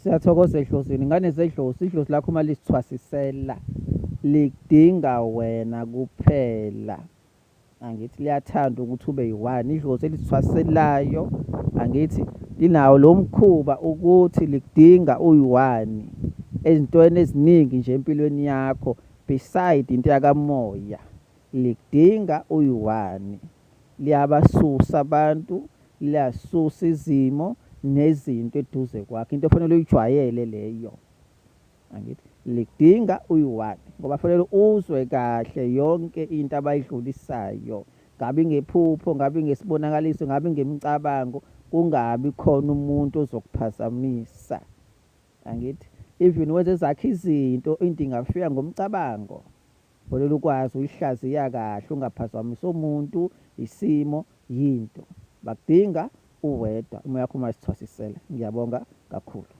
Siyathokoza ehlosini. Ingane zedlozi, idlozi lakho uma lisithwasisela lidinga wena kuphela. Angithi liyathanda ukuthi ube yi-one. Idlozi elisithwaselayo, angithi linawo lo mkhuba ukuthi likudinga uyi-one ezintweni eziningi nje empilweni yakho, beside into yakamoya likudinga uyi-one. Liyabasusa abantu, liyasusa izimo nezinto eduze kwakho, into efanele uyijwayele leyo. Angithi likudinga uyi-one ngoba fanele uzwe kahle yonke into abayidlulisayo, ngabe ngephupho, ngabe ngesibonakaliso, ngabe ngemicabango, kungabi khona umuntu ozokuphazamisa. Angithi even wenze zakhe izinto into ingafika ngomcabango, fanele ukwazi uyihlaziya kahle, ungaphazamisa umuntu, isimo, yinto. Bakudinga uwedwa uma yakho uma isithwasisela. Ngiyabonga kakhulu.